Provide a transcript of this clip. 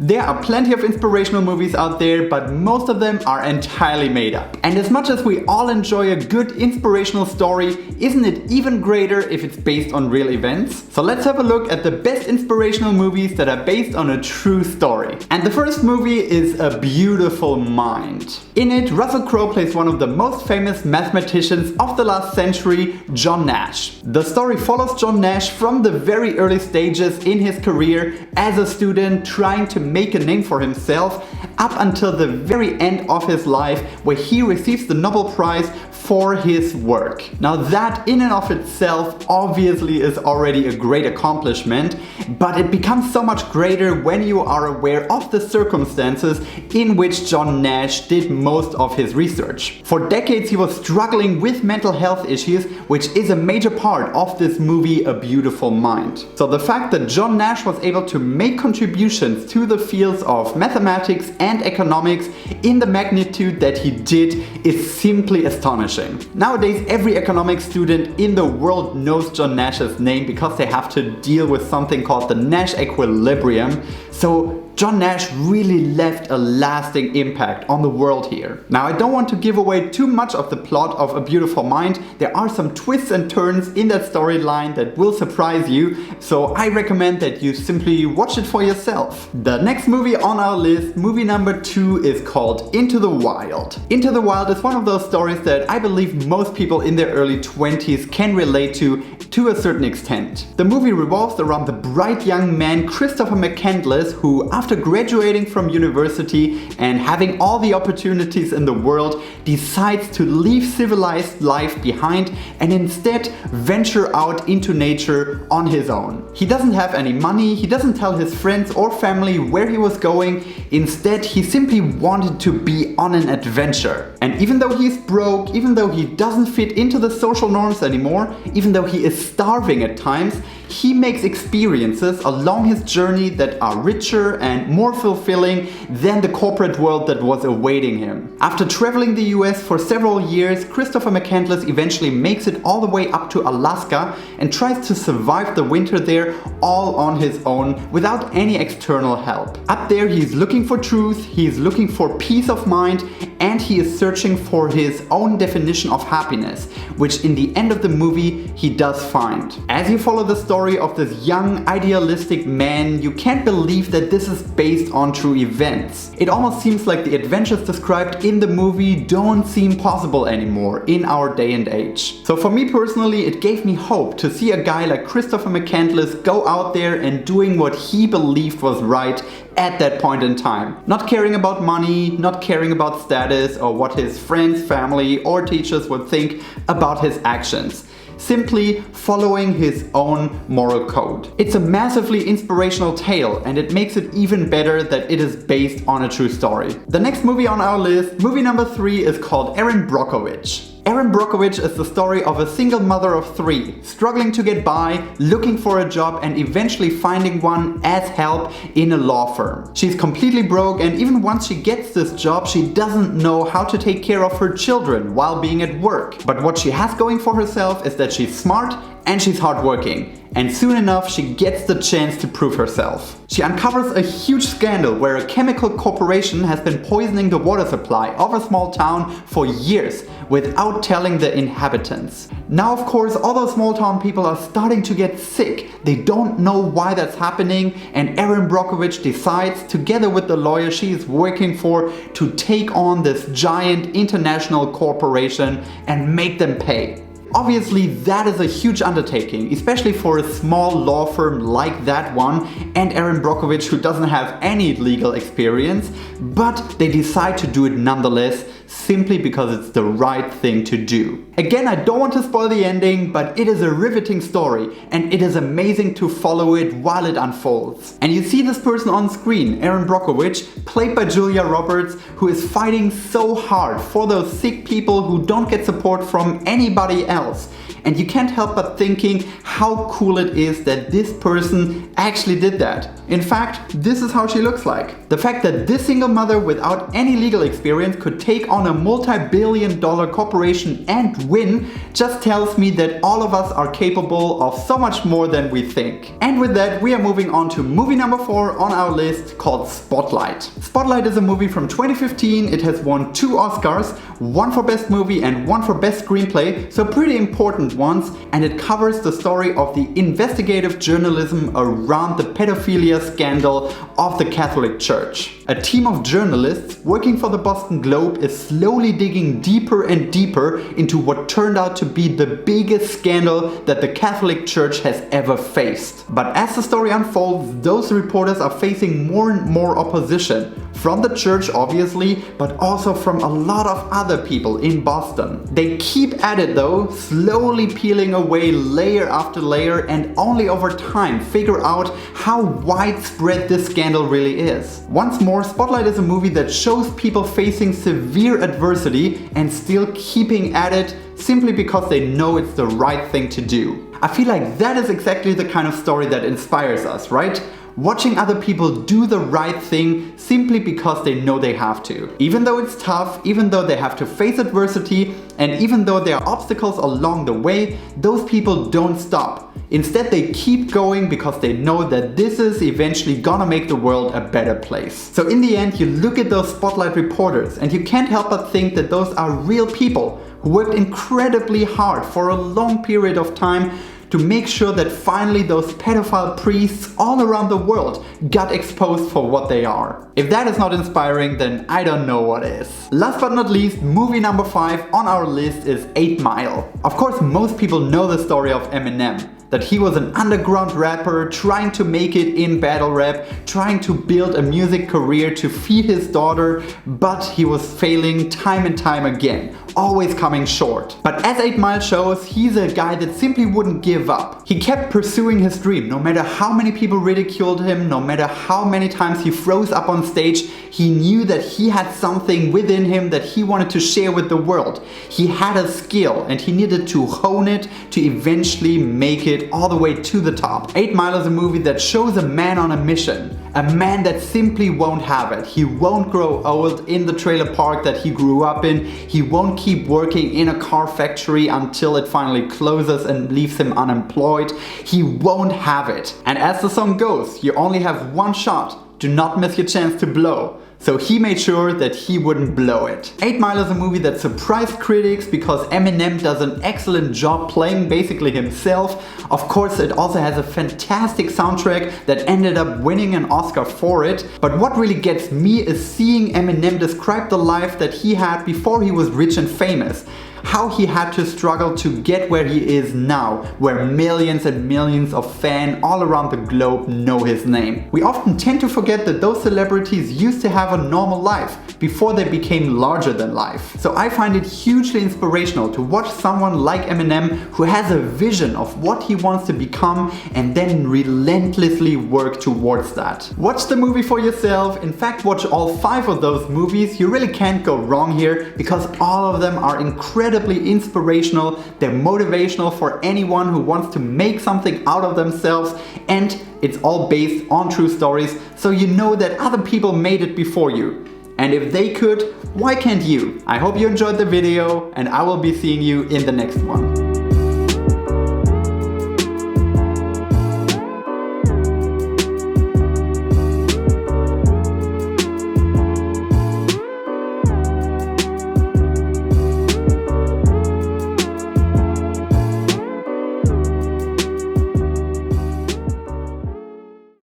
There are plenty of inspirational movies out there, but most of them are entirely made up. And as much as we all enjoy a good inspirational story, isn't it even greater if it's based on real events? So let's have a look at the best inspirational movies that are based on a true story. And the first movie is A Beautiful Mind. In it, Russell Crowe plays one of the most famous mathematicians of the last century, John Nash. The story follows John Nash from the very early stages in his career as a student trying to make a name for himself up until the very end of his life, where he receives the Nobel Prize for his work. Now that in and of itself obviously is already a great accomplishment, but it becomes so much greater when you are aware of the circumstances in which John Nash did most of his research. For decades he was struggling with mental health issues, which is a major part of this movie A Beautiful Mind. So the fact that John Nash was able to make contributions to the fields of mathematics and economics in the magnitude that he did is simply astonishing. Nowadays, every economics student in the world knows John Nash's name because they have to deal with something called the Nash equilibrium. So John Nash really left a lasting impact on the world here. Now, I don't want to give away too much of the plot of A Beautiful Mind. There are some twists and turns in that storyline that will surprise you, so I recommend that you simply watch it for yourself. The next movie on our list, movie number 2, is called Into the Wild. Into the Wild is one of those stories that I believe most people in their early 20s can relate to a certain extent. The movie revolves around the bright young man Christopher McCandless, who after graduating from university and having all the opportunities in the world, decides to leave civilized life behind and instead venture out into nature on his own. He doesn't have any money, he doesn't tell his friends or family where he was going. Instead, he simply wanted to be on an adventure. And even though he's broke, even though he doesn't fit into the social norms anymore, even though he is starving at times, he makes experiences along his journey that are richer and more fulfilling than the corporate world that was awaiting him. After traveling the US for several years, Christopher McCandless eventually makes it all the way up to Alaska and tries to survive the winter there all on his own without any external help. Up there he's looking for truth, he's looking for peace of mind, and he is searching for his own definition of happiness, which in the end of the movie he does find. As you follow the story of this young, idealistic man, you can't believe that this is based on true events. It almost seems like the adventures described in the movie don't seem possible anymore in our day and age. So for me personally, it gave me hope to see a guy like Christopher McCandless go out there and doing what he believed was right at that point in time. Not caring about money, not caring about status or what his friends, family or teachers would think about his actions. Simply following his own moral code. It's a massively inspirational tale, and it makes it even better that it is based on a true story. The next movie on our list, movie number 3, is called Erin Brockovich. Erin Brockovich is the story of a single mother of 3, struggling to get by, looking for a job and eventually finding one as help in a law firm. She's completely broke, and even once she gets this job, she doesn't know how to take care of her children while being at work. But what she has going for herself is that she's smart and she's hardworking. And soon enough, she gets the chance to prove herself. She uncovers a huge scandal where a chemical corporation has been poisoning the water supply of a small town for years without telling the inhabitants. Now, of course, all those small town people are starting to get sick. They don't know why that's happening, and Erin Brockovich decides, together with the lawyer she is working for, to take on this giant international corporation and make them pay. Obviously, that is a huge undertaking, especially for a small law firm like that one, and Erin Brockovich, who doesn't have any legal experience, but they decide to do it nonetheless, simply because it's the right thing to do. Again, I don't want to spoil the ending, but it is a riveting story, and it is amazing to follow it while it unfolds. And you see this person on screen, Erin Brockovich, played by Julia Roberts, who is fighting so hard for those sick people who don't get support from anybody else. and you can't help but thinking how cool it is that this person actually did that. In fact, this is how she looks like. The fact that this single mother without any legal experience could take on a multi-billion-dollar corporation and win just tells me that all of us are capable of so much more than we think. And with that, we are moving on to movie number 4 on our list, called Spotlight. Spotlight is a movie from 2015. It has won 2 Oscars, one for Best Movie and one for Best Screenplay, so pretty important ones, and it covers the story of the investigative journalism around the pedophilia scandal of the Catholic Church. A team of journalists working for the Boston Globe is slowly digging deeper and deeper into what turned out to be the biggest scandal that the Catholic Church has ever faced. But as the story unfolds, those reporters are facing more and more opposition. From the church, obviously, but also from a lot of other people in Boston. They keep at it though, slowly peeling away layer after layer, and only over time figure out how widespread this scandal really is. Once more, Spotlight is a movie that shows people facing severe adversity and still keeping at it simply because they know it's the right thing to do. I feel like that is exactly the kind of story that inspires us, right? Watching other people do the right thing simply because they know they have to. Even though it's tough, even though they have to face adversity, and even though there are obstacles along the way, those people don't stop. Instead, they keep going because they know that this is eventually gonna make the world a better place. So in the end, you look at those Spotlight reporters and you can't help but think that those are real people who worked incredibly hard for a long period of time to make sure that finally those pedophile priests all around the world got exposed for what they are. If that is not inspiring, then I don't know what is. Last but not least, movie number 5 on our list is 8 Mile. Of course, most people know the story of Eminem. That he was an underground rapper trying to make it in battle rap, trying to build a music career to feed his daughter, but he was failing time and time again, always coming short. But as 8 Mile shows, he's a guy that simply wouldn't give up. He kept pursuing his dream, no matter how many people ridiculed him, no matter how many times he froze up on stage, he knew that he had something within him that he wanted to share with the world. He had a skill and he needed to hone it to eventually make it all the way to the top. 8 Mile is a movie that shows a man on a mission. A man that simply won't have it. He won't grow old in the trailer park that he grew up in. He won't keep working in a car factory until it finally closes and leaves him unemployed. He won't have it. And as the song goes, you only have one shot. Do not miss your chance to blow. So he made sure that he wouldn't blow it. 8 Mile is a movie that surprised critics because Eminem does an excellent job playing basically himself. Of course, it also has a fantastic soundtrack that ended up winning an Oscar for it. But what really gets me is seeing Eminem describe the life that he had before he was rich and famous. How he had to struggle to get where he is now, where millions and millions of fans all around the globe know his name. We often tend to forget that those celebrities used to have a normal life before they became larger than life. So I find it hugely inspirational to watch someone like Eminem who has a vision of what he wants to become and then relentlessly work towards that. Watch the movie for yourself. In fact, watch all 5 of those movies. You really can't go wrong here because all of them are incredibly inspirational. They're motivational for anyone who wants to make something out of themselves, and it's all based on true stories, so you know that other people made it before you. And if they could, why can't you? I hope you enjoyed the video, and I will be seeing you in the next one.